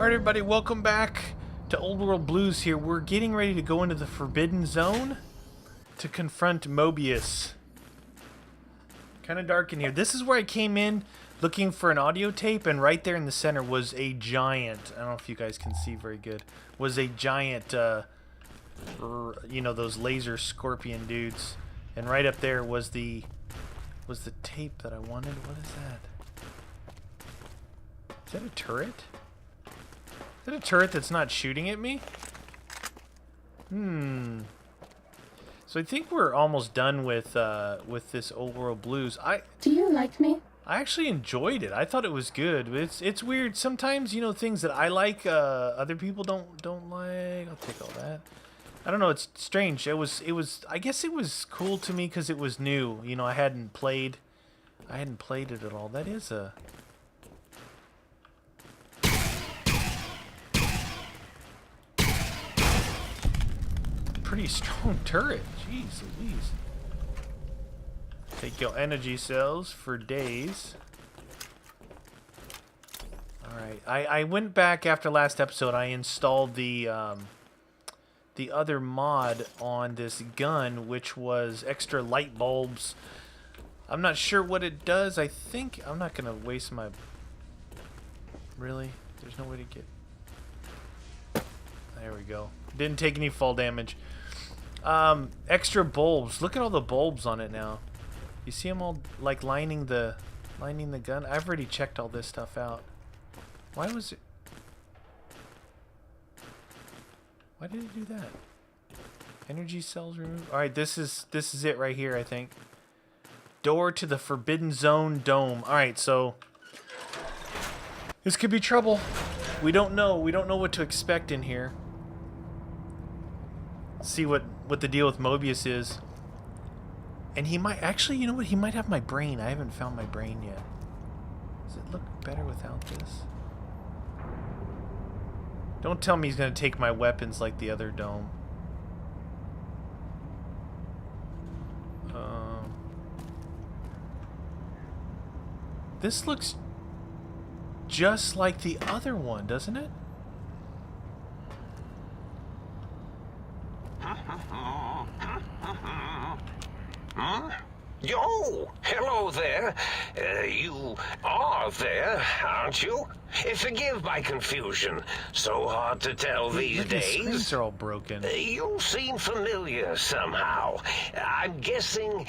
Alright everybody, welcome back to Old World Blues here. We're getting ready to go into the Forbidden Zone to confront Mobius. Kind of dark in here. This is where I came in looking for an audio tape, and right there in the center was a giant, I don't know if you guys can see very good, was a giant, you know, those laser scorpion dudes. And right up there was the tape that I wanted. What is that? Is that a turret? Is that a turret that's not shooting at me? So I think we're almost done with this Old World Blues. Do you like me? I actually enjoyed it. I thought it was good. It's weird. Sometimes, you know, things that I like, other people don't like. I'll take all that. I don't know. It's strange. It was. I guess it was cool to me because it was new. You know, I hadn't played it at all. That is a. Pretty strong turret. Jeez Louise. Take your energy cells for days. Alright. I went back after last episode. I installed the other mod on this gun, which was extra light bulbs. I'm not sure what it does. I think I'm not gonna waste my... Really? There's no way to get... There we go. Didn't take any fall damage. Extra bulbs. Look at all the bulbs on it now. You see them all like lining the gun? I've already checked all this stuff out. Why was it? Why did it do that? Energy cells removed. All right, this is it right here, I think. Door to the Forbidden Zone dome. All right, so this could be trouble. We don't know. We don't know what to expect in here. See what the deal with Mobius is. And he might actually, you know what, he might have my brain. I haven't found my brain yet. Does it look better without this? Don't tell me he's gonna take my weapons like the other dome. This looks just like the other one, doesn't it? Oh, hello there. You are there, aren't you? Forgive my confusion. So hard to tell these The screens days. are all broken. You seem familiar somehow. I'm guessing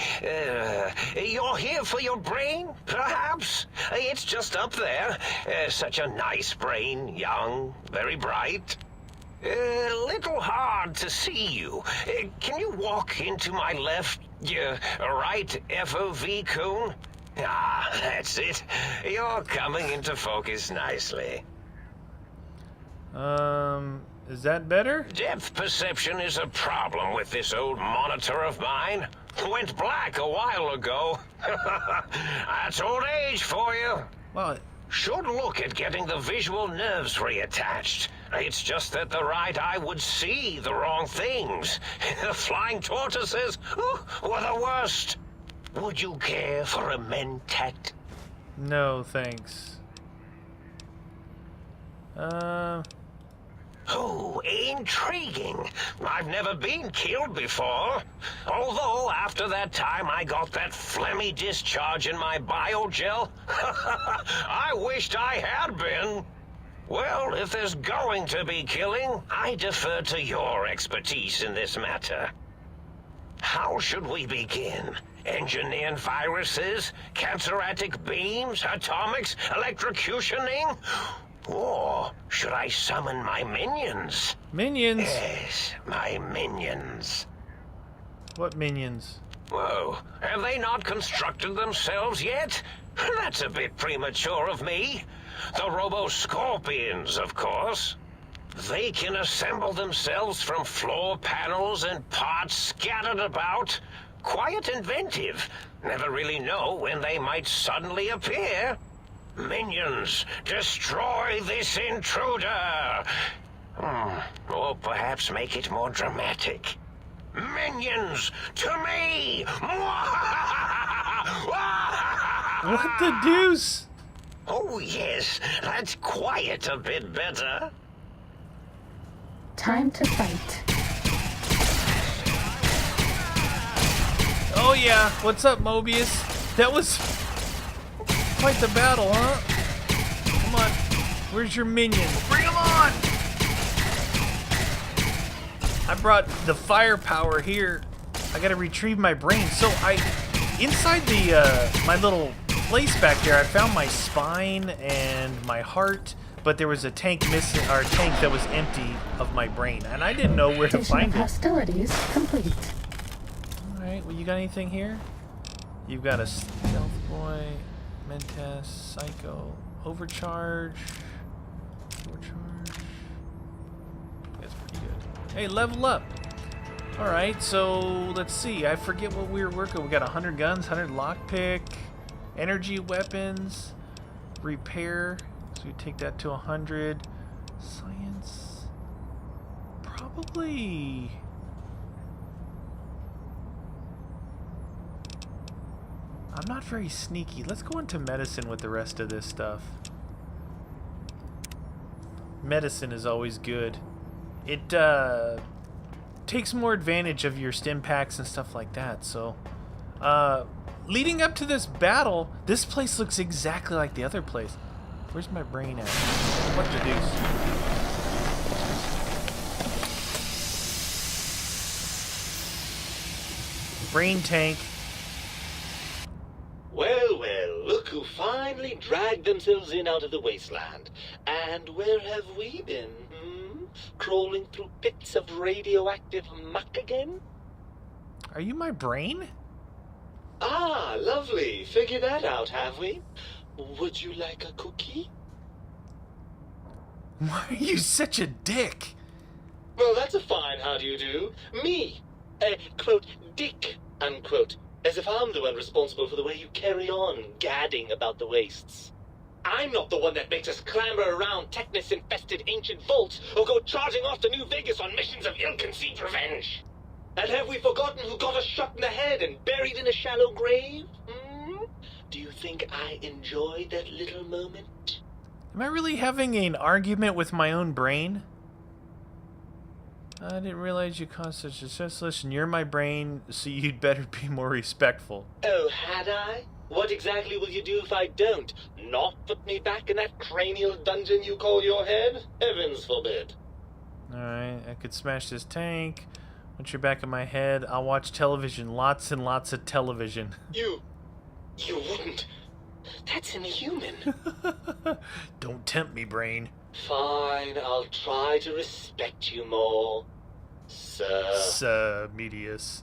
you're here for your brain, perhaps? It's just up there. Such a nice brain, young, very bright. Little hard to see you. Can you walk into my left, right FOV cone? Ah, that's it. You're coming into focus nicely. Is that better? Depth perception is a problem with this old monitor of mine. Went black a while ago. That's old age for you. Well, Should look at getting the visual nerves reattached. It's just that the right eye would see the wrong things. The flying tortoises were the worst. Would you care for a mentat? no, thanks. Oh, intriguing. I've never been killed before. Although, after that time I got that phlegmy discharge in my biogel, I wished I had been. Well, if there's going to be killing, I defer to your expertise in this matter. How should we begin? Engineering viruses, cancerratic beams, atomics, electrocutioning? Or should I summon my minions? Minions? Yes, my minions. What minions? Whoa, have they not constructed themselves yet? That's a bit premature of me. The Robo-Scorpions, of course. They can assemble themselves from floor panels and parts scattered about. Quite inventive. Never really know when they might suddenly appear. Minions, destroy this intruder! Or perhaps make it more dramatic. Minions, to me! What the deuce? Oh, yes, that's quite a bit better. Time to fight. Oh yeah, what's up, Mobius? That was quite the battle, huh? Come on, where's your minion? Bring him on! I brought the firepower here. I gotta retrieve my brain. So inside the my little place back there, I found my spine and my heart, but there was a tank missing, or a tank that was empty of my brain, and I didn't know where to Station find of it. hostilities complete. All right, well, you got anything here? You've got a stealth boy, Meatius, psycho, overcharge. That's pretty good. Hey, level up. All right, so let's see. I forget what we were working. We got 100 guns, 100 lockpick, energy weapons, repair. So we take that to 100. Science, probably. I'm not very sneaky. Let's go into medicine with the rest of this stuff. Medicine is always good. It takes more advantage of your stim packs and stuff like that. So, leading up to this battle, this place looks exactly like the other place. Where's my brain at? What the deuce? Brain tank. Well, well, look who finally dragged themselves in out of the wasteland. And where have we been, Crawling through pits of radioactive muck again? Are you my brain? Ah, lovely. Figured that out, have we? Would you like a cookie? Why are you such a dick? Well, that's a fine how do you do. Me, quote, dick, unquote. As if I'm the one responsible for the way you carry on gadding about the wastes. I'm not the one that makes us clamber around Technus-infested ancient vaults or go charging off to New Vegas on missions of ill-conceived revenge. And have we forgotten who got us shot in the head and buried in a shallow grave? Do you think I enjoyed that little moment? Am I really having an argument with my own brain? I didn't realize you caused such a stress. Listen, you're my brain, so you'd better be more respectful. Oh, had I? What exactly will you do if I don't? Not put me back in that cranial dungeon you call your head? Heavens forbid. Alright, I could smash this tank. Once you're back in my head, I'll watch television. Lots and lots of television. You wouldn't. That's inhuman. Don't tempt me, brain. Fine, I'll try to respect you more, sir. Meatius.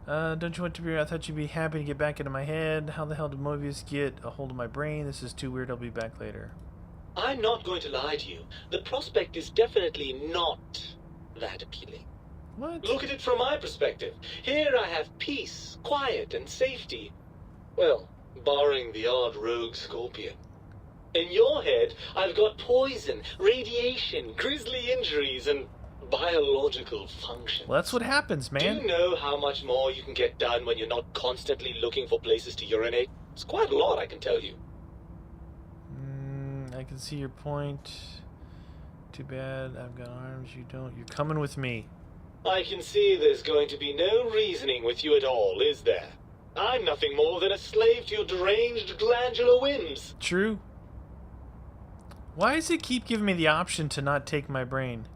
Don't you want to be? I thought you'd be happy to get back into my head. How the hell did Mobius get a hold of my brain? This is too weird. I'll be back later. I'm not going to lie to you. The prospect is definitely not that appealing. What? Look at it from my perspective. Here I have peace, quiet, and safety. Well, barring the odd rogue scorpion. In your head, I've got poison, radiation, grisly injuries, and biological functions. Well, that's what happens, man. Do you know how much more you can get done when you're not constantly looking for places to urinate? It's quite a lot, I can tell you. I can see your point. Too bad I've got arms, you don't. You're coming with me. I can see there's going to be no reasoning with you at all, is there? I'm nothing more than a slave to your deranged glandular whims. True. Why does it keep giving me the option to not take my brain?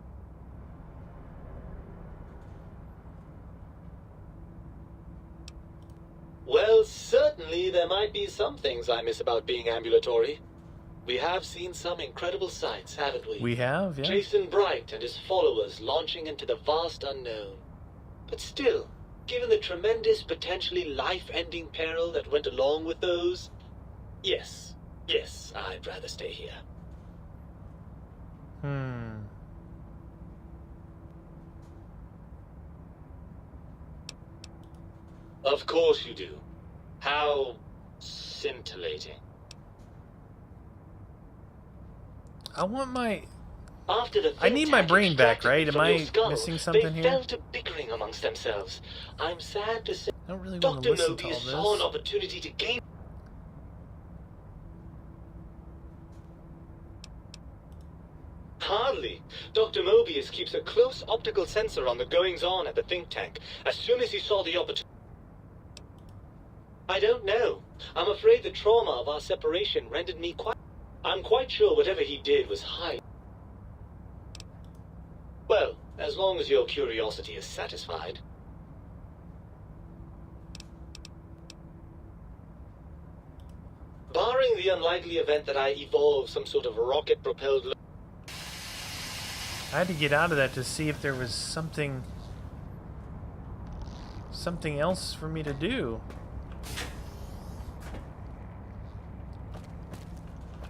Well, certainly there might be some things I miss about being ambulatory. We have seen some incredible sights, haven't we? We have, yeah. Jason Bright and his followers launching into the vast unknown. But still, given the tremendous, potentially life-ending peril that went along with those, yes, I'd rather stay here. Of course you do. How scintillating. I want my... After the I need my brain back, extracted right? Am from your I skull, missing something they here? fell to bickering amongst themselves. I'm sad to say, I don't really want to Dr. listen to Mobius all saw an this. opportunity to gain... Dr. Mobius keeps a close optical sensor on the goings-on at the think tank. As soon as he saw the opportunity... I don't know. I'm afraid the trauma of our separation rendered me quite... I'm quite sure whatever he did was high. Well, as long as your curiosity is satisfied. Barring the unlikely event that I evolve some sort of rocket-propelled... I had to get out of that to see if there was something else for me to do.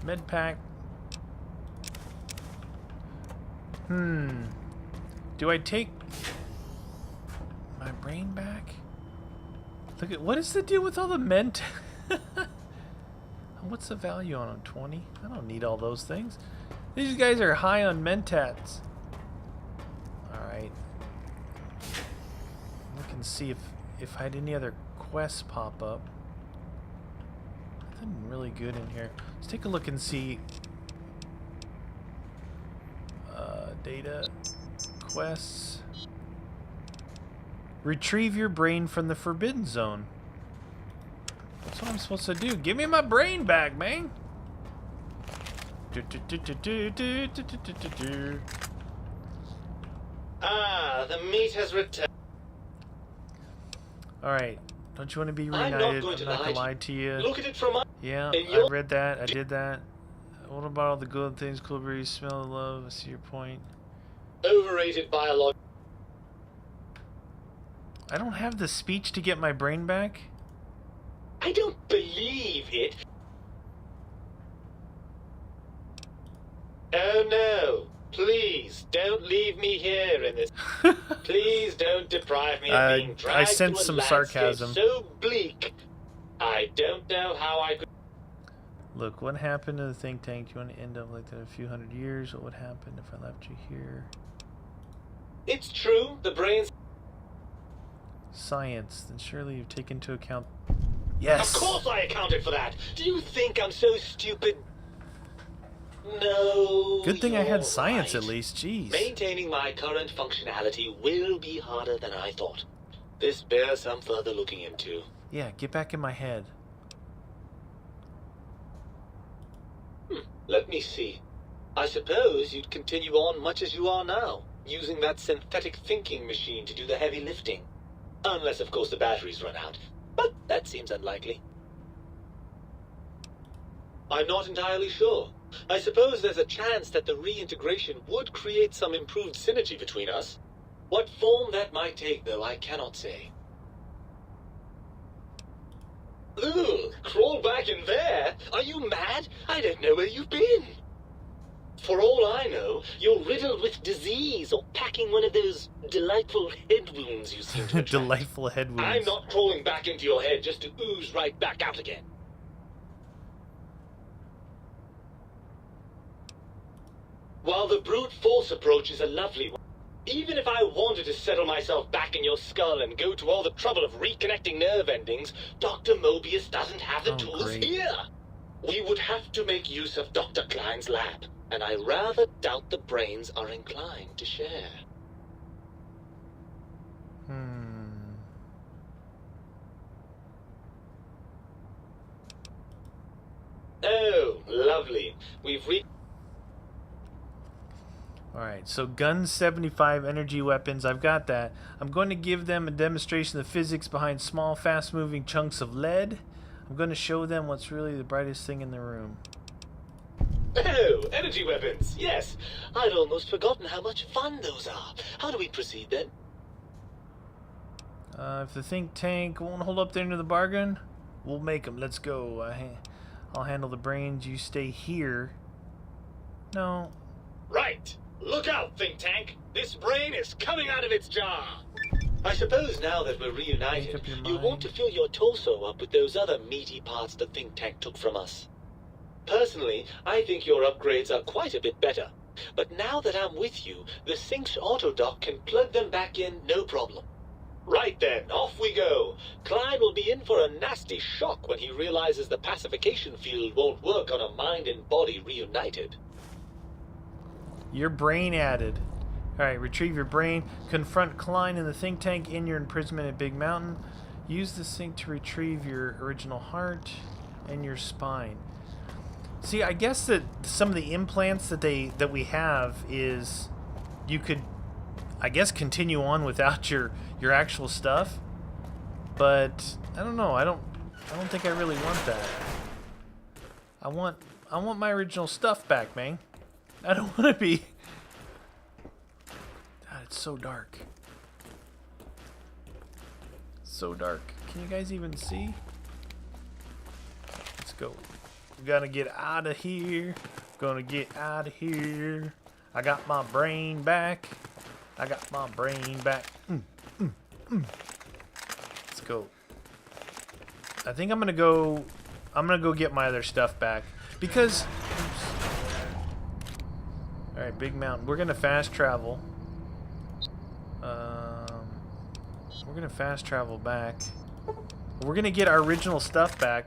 Med pack. Do I take my brain back? Look at, what is the deal with all the ment? What's the value on them? 20? I don't need all those things. These guys are high on mentats. Alright. Look and see if I had any other quests pop up. Nothing really good in here. Let's take a look and see. Data. Quests. Retrieve your brain from the Forbidden Zone. That's what I'm supposed to do. Give me my brain back, man. Ah, the meat has returned. Alright. Don't you want to be reunited? I'm not going to lie to you. Look at it from my... Yeah, I read that. I did that. What about all the good things? Cool breeze, smell of love. I see your point. Overrated biology. I don't have the speech to get my brain back. I don't believe it. Oh no. Please, don't leave me here in this... Please don't deprive me of being dragged I sense to a some landscape sarcasm. so bleak. I don't know how I could... Look, what happened to the think tank? Do you want to end up like that in a few hundred years? What would happen if I left you here? It's true, the brain's... Science. Then surely you've taken into account... Yes! Of course I accounted for that! Do you think I'm so stupid? No. Good thing I had you're science right. at least. Jeez. Maintaining my current functionality will be harder than I thought. This bears some further looking into. Yeah, get back in my head. Let me see. I suppose you'd continue on much as you are now, using that synthetic thinking machine to do the heavy lifting. Unless, of course, the batteries run out. But that seems unlikely. I'm not entirely sure. I suppose there's a chance that the reintegration would create some improved synergy between us. What form that might take, though, I cannot say. Ugh, crawl back in there? Are you mad? I don't know where you've been. For all I know, you're riddled with disease or packing one of those delightful head wounds you seem to attract. Delightful head wounds. I'm not crawling back into your head just to ooze right back out again. While the brute force approach is a lovely one, even if I wanted to settle myself back in your skull and go to all the trouble of reconnecting nerve endings, Dr. Mobius doesn't have the tools great. here. We would have to make use of Dr. Klein's lab, and I rather doubt the brains are inclined to share. Oh, lovely. We've reached... Alright, so guns 75, energy weapons, I've got that. I'm going to give them a demonstration of the physics behind small, fast-moving chunks of lead. I'm going to show them what's really the brightest thing in the room. Oh, energy weapons, yes. I'd almost forgotten how much fun those are. How do we proceed then? If the think tank won't hold up their end of the bargain, we'll make them. Let's go. I'll handle the brains. You stay here. No. Right. Look out, think tank. This brain is coming out of its jar. I suppose now that we're reunited, you want to fill your torso up with those other meaty parts the think tank took from us. Personally, I think your upgrades are quite a bit better. But now that I'm with you, the Sync's autodock can plug them back in no problem. Right then, off we go. Klein will be in for a nasty shock when he realizes the pacification field won't work on a mind and body reunited. Your brain added. Alright, retrieve your brain. Confront Klein in the think tank in your imprisonment at Big Mountain. Use the sync to retrieve your original heart and your spine. See, I guess that some of the implants that we have is you could, I guess, continue on without your actual stuff. But I don't know. I don't think I really want that. I want my original stuff back, man. I don't want to be. God, it's so dark. So dark. Can you guys even see? Let's go. We gotta get out of here. Gonna get out of here. I got my brain back. I got my brain back. Let's go. I think I'm gonna go get my other stuff back because. All right, Big Mountain. We're gonna fast travel. We're gonna fast travel back. We're gonna get our original stuff back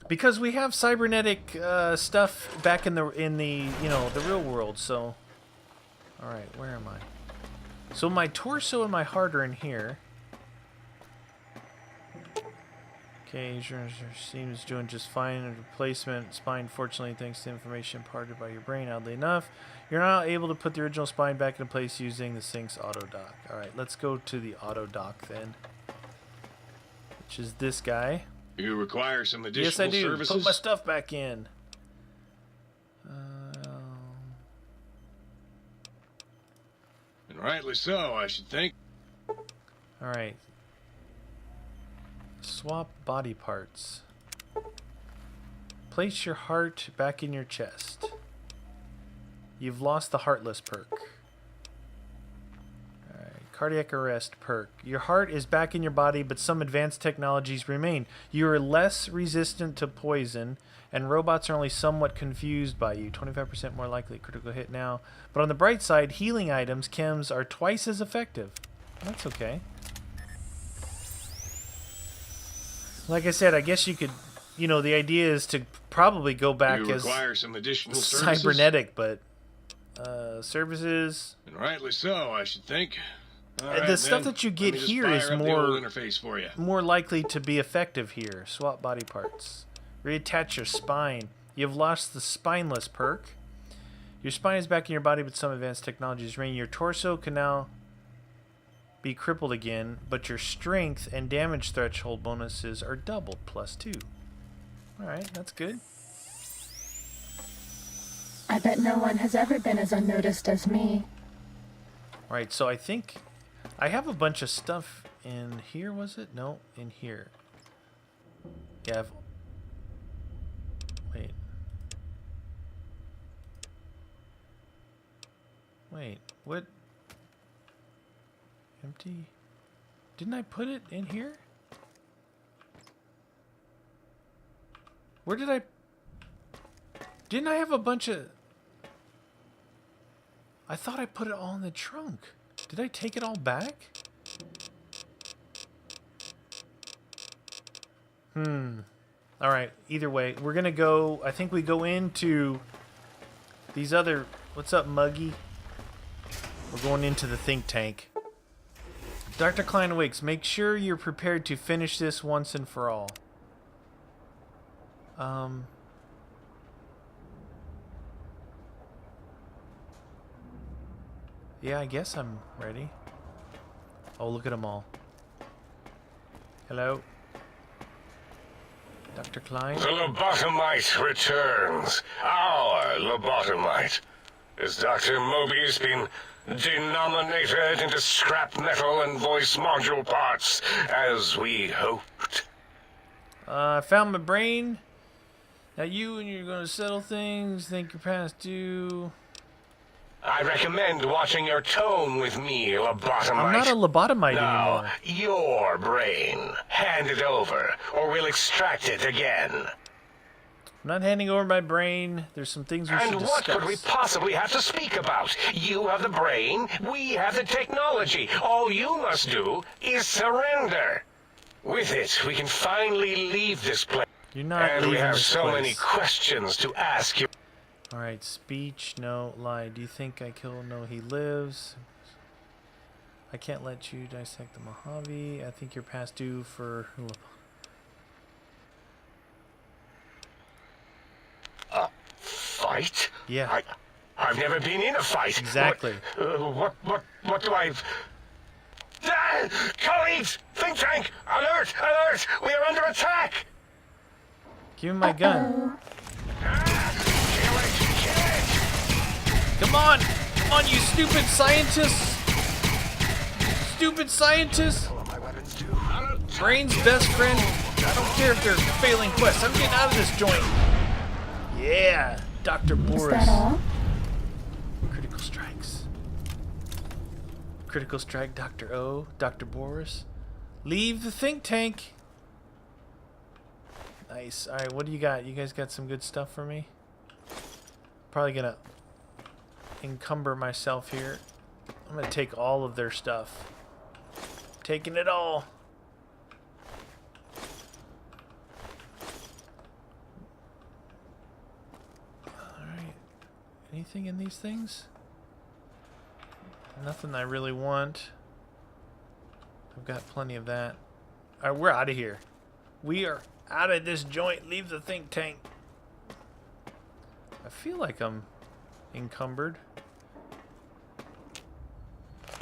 because we have cybernetic stuff back in the the real world. So, all right, where am I? So my torso and my heart are in here. Okay, your seems doing just fine. A replacement spine, fortunately, thanks to information imparted by your brain. Oddly enough, you're not able to put the original spine back in place using the Sync's auto dock. All right, let's go to the auto dock then, which is this guy. You require some additional yes, I do. services? Put my stuff back in. And rightly so, I should think. All right. Swap body parts. Place your heart back in your chest. You've lost the Heartless perk. Alright, cardiac arrest perk. Your heart is back in your body, but some advanced technologies remain. You are less resistant to poison, and robots are only somewhat confused by you. 25% more likely critical hit now. But on the bright side, healing items, chems, are twice as effective. That's okay. Like I said, I guess you could, the idea is to probably go back you as require some additional services? cybernetic, but services. And rightly so, I should think. The stuff that you get here is more likely to be effective here. Swap body parts. Reattach your spine. You've lost the spineless perk. Your spine is back in your body, but some advanced technologies remain. Your torso can now be crippled again, but your strength and damage threshold bonuses are doubled, +2. Alright, that's good. I bet no one has ever been as unnoticed as me. Alright, so I think I have a bunch of stuff in here, was it? No, in here. Yeah, Wait, what? Empty? Didn't I put it in here? Where did I... Didn't I have a bunch of... I thought I put it all in the trunk. Did I take it all back? Alright, either way, we're gonna go... I think we go into these other... What's up, Muggy? We're going into the think tank. Dr. Klein awakes. Make sure you're prepared to finish this once and for all. Yeah, I guess I'm ready. Oh, look at them all. Hello? Dr. Klein? The lobotomite returns. Our lobotomite. Has Dr. Mobius been denominated into scrap metal and voice module parts, as we hoped? I found my brain. Now you and you're gonna settle things, think you're past due. I recommend watching your tone with me, lobotomite. I'm not a lobotomite now, anymore. Your brain. Hand it over, or we'll extract it again. I'm not handing over my brain. There's some things we should And discuss. what could we possibly have to speak about? You have the brain, we have the technology. All you must do is surrender. With it, we can finally leave this place. You're not And we leaving have this so place. many questions to ask you. Alright, speech, no. Lie, do you think I killed? No, he lives. I can't let you dissect the Mojave. I think you're past due for... Fight? Yeah. I've never been in a fight. Exactly. What do I... Ah! Colleagues! Think tank! Alert! Alert! We are under attack! Give me my gun. Kill it! Come on! Come on, you stupid scientists! Stupid scientists! Kill it! My weapons do. Brain's best friend. I don't care if they're failing quests. I'm getting out of this joint. Yeah, Dr. Is Boris. that all? Critical strikes. Critical strike, Dr. O, Dr. Boris. Leave the think tank. Nice. Alright, what do you got? You guys got some good stuff for me? Probably gonna encumber myself here. I'm gonna take all of their stuff. Taking it all. Alright. Anything in these things? Nothing I really want. I've got plenty of that. Alright, we're out of here. We are out of this joint. Leave the think tank. I feel like I'm encumbered.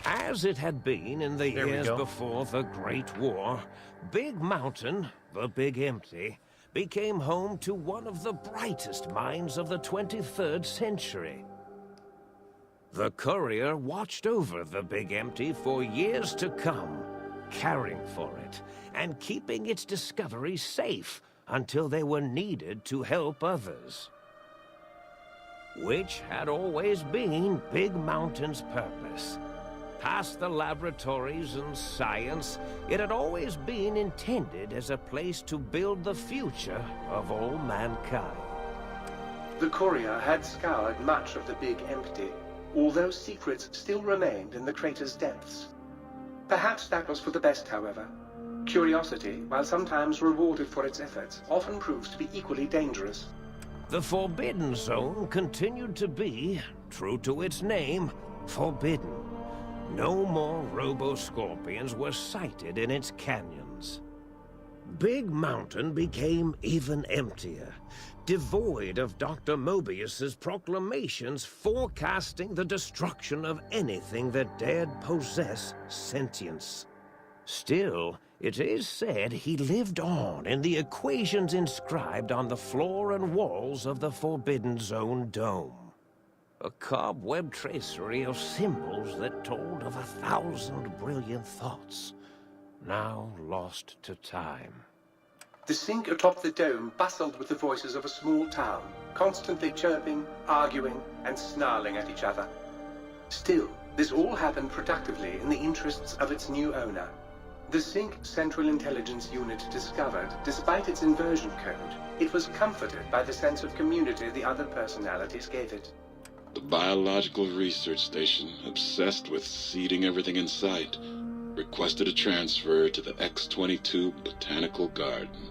As it had been in the There we years go. before the Great War, Big Mountain, the Big Empty, became home to one of the brightest minds of the 23rd century. The courier watched over the Big Empty for years to come, caring for it and keeping its discoveries safe until they were needed to help others. Which had always been Big Mountain's purpose. Past the laboratories and science, it had always been intended as a place to build the future of all mankind. The courier had scoured much of the Big Empty, although secrets still remained in the crater's depths. Perhaps that was for the best, however. Curiosity, while sometimes rewarded for its efforts, often proves to be equally dangerous. The Forbidden Zone continued to be, true to its name, forbidden. No more robo-scorpions were sighted in its canyons. Big Mountain became even emptier, devoid of Dr. Mobius's proclamations forecasting the destruction of anything that dared possess sentience. Still, it is said he lived on in the equations inscribed on the floor and walls of the Forbidden Zone dome. A cobweb tracery of symbols that told of 1,000 brilliant thoughts, now lost to time. The sink atop the dome bustled with the voices of a small town, constantly chirping, arguing, and snarling at each other. Still, this all happened productively in the interests of its new owner. The Sync Central Intelligence Unit discovered, despite its inversion code, it was comforted by the sense of community the other personalities gave it. The Biological Research Station, obsessed with seeding everything in sight, requested a transfer to the X-22 Botanical Garden,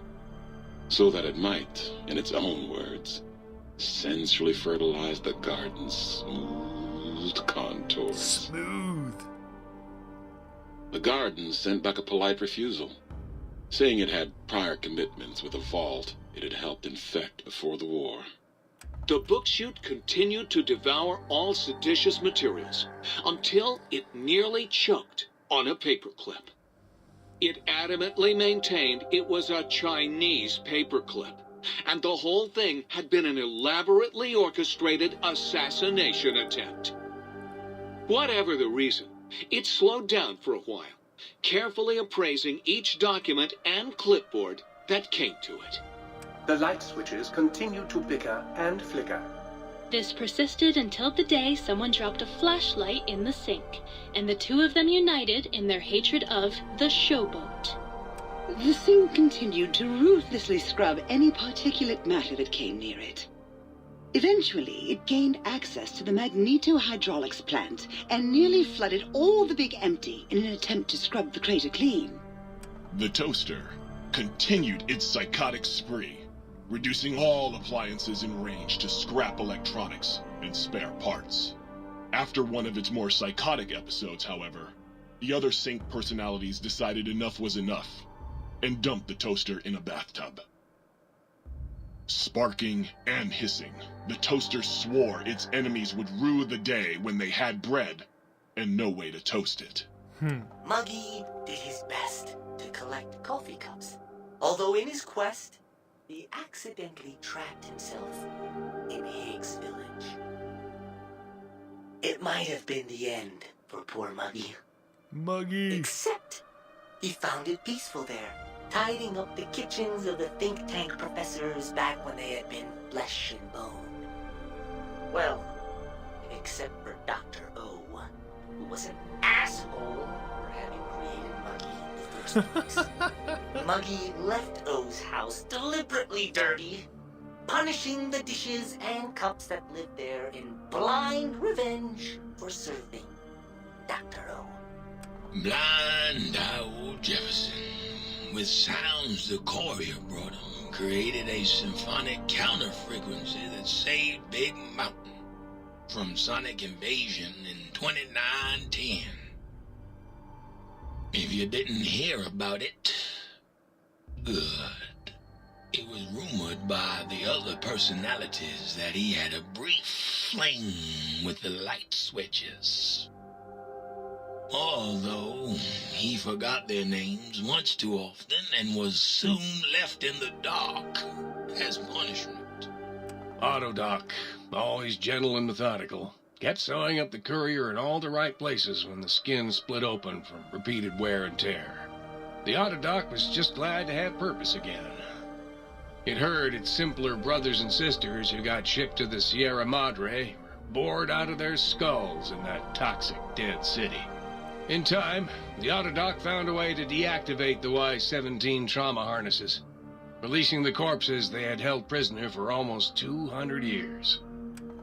so that it might, in its own words, sensually fertilize the garden's smooth contours. Smooth. The garden sent back a polite refusal, saying it had prior commitments with a vault it had helped infect before the war. The book chute continued to devour all seditious materials until it nearly choked on a paperclip. It adamantly maintained it was a Chinese paperclip, and the whole thing had been an elaborately orchestrated assassination attempt. Whatever the reason, it slowed down for a while, carefully appraising each document and clipboard that came to it. The light switches continued to bicker and flicker. This persisted until the day someone dropped a flashlight in the sink, and the two of them united in their hatred of the showboat. The sink continued to ruthlessly scrub any particulate matter that came near it. Eventually, it gained access to the magneto-hydraulics plant and nearly flooded all the Big Empty in an attempt to scrub the crater clean. The toaster continued its psychotic spree. reducing all appliances in range to scrap electronics and spare parts. After one of its more psychotic episodes, however, the other Sync personalities decided enough was enough and dumped the toaster in a bathtub. Sparking and hissing, the toaster swore its enemies would rue the day when they had bread and no way to toast it. Muggy did his best to collect coffee cups, although in his quest, he accidentally trapped himself in Higgs Village. It might have been the end for poor Muggy. Except he found it peaceful there, tidying up the kitchens of the think tank professors back when they had been flesh and bone. Well, except for Dr. O, who was an asshole for having created Muggy in the first place. Muggy left O's house deliberately dirty, punishing the dishes and cups that lived there in blind revenge for serving Dr. O. Blind old Jefferson, with sounds the courier brought him, created a symphonic counter-frequency that saved Big Mountain from sonic invasion in 2910. If you didn't hear about it, good. It was rumored by the other personalities that he had a brief fling with the light switches. Although he forgot their names once too often and was soon left in the dark as punishment. Autodoc, always gentle and methodical, kept sewing up the courier in all the right places when the skin split open from repeated wear and tear. The Autodoc was just glad to have purpose again. It heard its simpler brothers and sisters who got shipped to the Sierra Madre were bored out of their skulls in that toxic dead city. In time, the Autodoc found a way to deactivate the Y-17 trauma harnesses, releasing the corpses they had held prisoner for almost 200 years.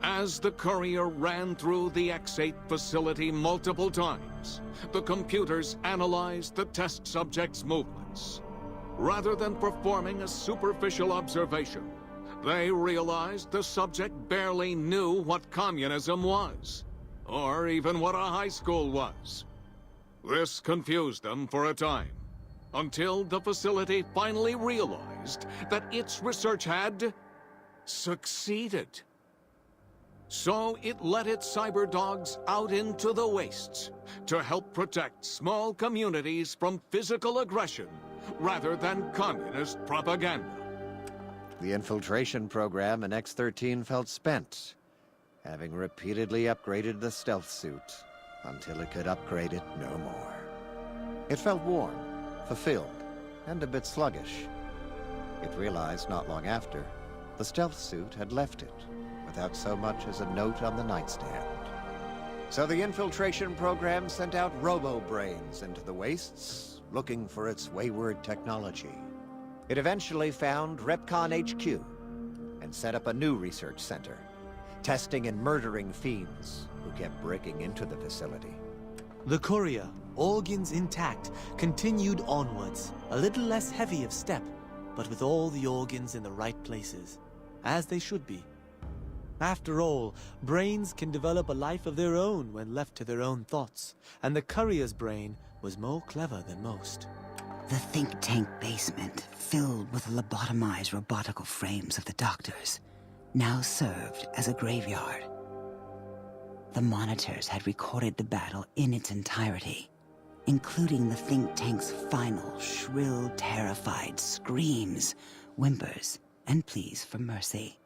As the courier ran through the X-8 facility multiple times, the computers analyzed the test subject's movements. Rather than performing a superficial observation, they realized the subject barely knew what communism was, or even what a high school was. This confused them for a time, until the facility finally realized that its research had succeeded. So it let its cyber dogs out into the wastes to help protect small communities from physical aggression rather than communist propaganda. The infiltration program in X-13 felt spent, having repeatedly upgraded the stealth suit until it could upgrade it no more. It felt warm, fulfilled, and a bit sluggish. It realized not long after, the stealth suit had left it, without so much as a note on the nightstand. So the infiltration program sent out robo-brains into the wastes, looking for its wayward technology. It eventually found Repcon HQ, and set up a new research center, testing and murdering fiends who kept breaking into the facility. The courier, organs intact, continued onwards, a little less heavy of step, but with all the organs in the right places, as they should be. After all, brains can develop a life of their own when left to their own thoughts, and the courier's brain was more clever than most. The think tank basement, filled with the lobotomized robotical frames of the doctors, now served as a graveyard. The monitors had recorded the battle in its entirety, including the think tank's final, shrill, terrified screams, whimpers, and pleas for mercy.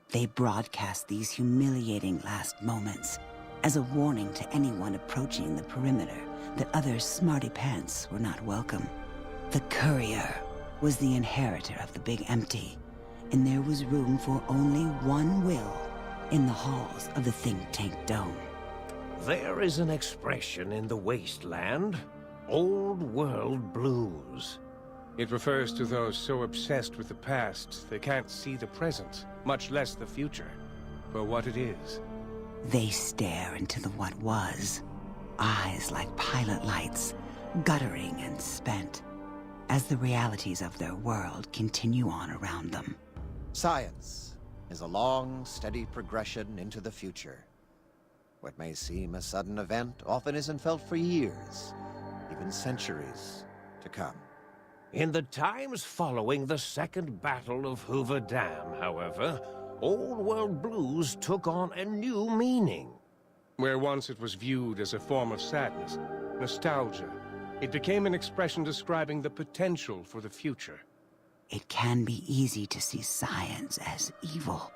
They broadcast these humiliating last moments as a warning to anyone approaching the perimeter that other smarty pants were not welcome. The courier was the inheritor of the Big Empty, and there was room for only one will in the halls of the think tank dome. There is an expression in the wasteland, old world blues. It refers to those so obsessed with the past they can't see the present, much less the future, for what it is. They stare into the what was, eyes like pilot lights, guttering and spent, as the realities of their world continue on around them. Science is a long, steady progression into the future. What may seem a sudden event often isn't felt for years, even centuries to come. In the times following the Second Battle of Hoover Dam, however, Old World blues took on a new meaning. Where once it was viewed as a form of sadness, nostalgia, it became an expression describing the potential for the future. It can be easy to see science as evil,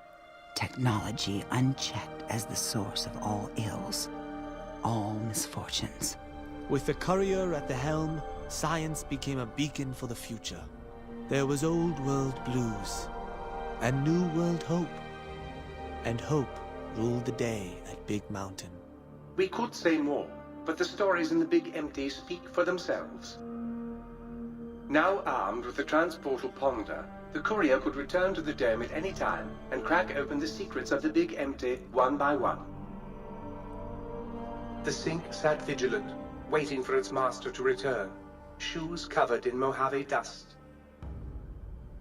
technology unchecked as the source of all ills, all misfortunes. With the courier at the helm, science became a beacon for the future. There was Old World blues, and New World hope. And hope ruled the day at Big Mountain. We could say more, but the stories in the Big Empty speak for themselves. Now armed with the transportal Ponder, the courier could return to the dome at any time and crack open the secrets of the Big Empty one by one. The Sink sat vigilant, waiting for its master to return, shoes covered in Mojave dust.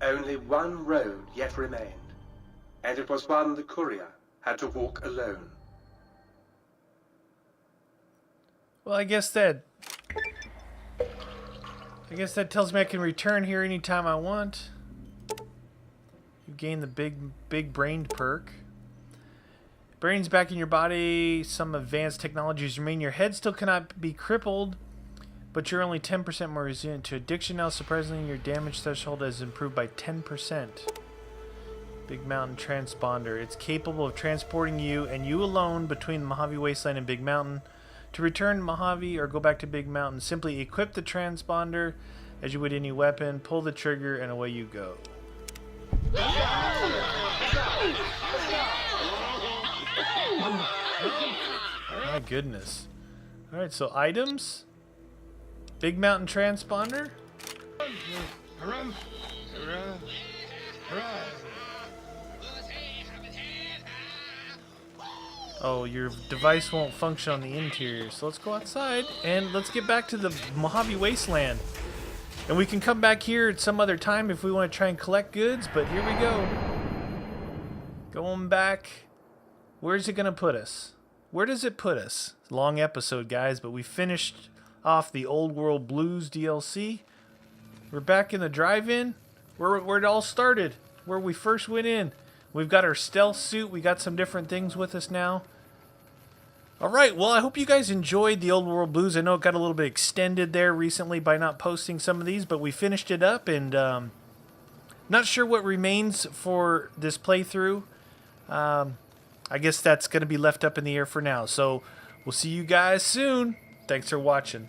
Only one road yet remained, and it was one the courier had to walk alone. Well, I guess that tells me I can return here anytime I want. You gain the big brained perk. Brains back in your body. Some advanced technologies remain. Your head still cannot be crippled, but you're only 10% more resilient to addiction now. Surprisingly, your damage threshold has improved by 10%. Big Mountain Transponder. It's capable of transporting you and you alone between the Mojave Wasteland and Big Mountain. To return to Mojave or go back to Big Mountain, simply equip the transponder as you would any weapon, pull the trigger, and away you go. My goodness. Alright, so items. Big Mountain Transponder. Oh, your device won't function on the interior. So let's go outside and let's get back to the Mojave Wasteland. And we can come back here at some other time if we want to try and collect goods, but here we go. Going back. Where's it going to put us? Where does it put us? Long episode, guys, but we finished off the Old World Blues DLC. We're back in the drive-in where it all started, where we first went in. We've got our stealth suit. We got some different things with us now. Alright, well, I hope you guys enjoyed the Old World Blues. I know it got a little bit extended there recently by not posting some of these, but we finished it up, and not sure what remains for this playthrough. I guess that's going to be left up in the air for now. So, we'll see you guys soon. Thanks for watching.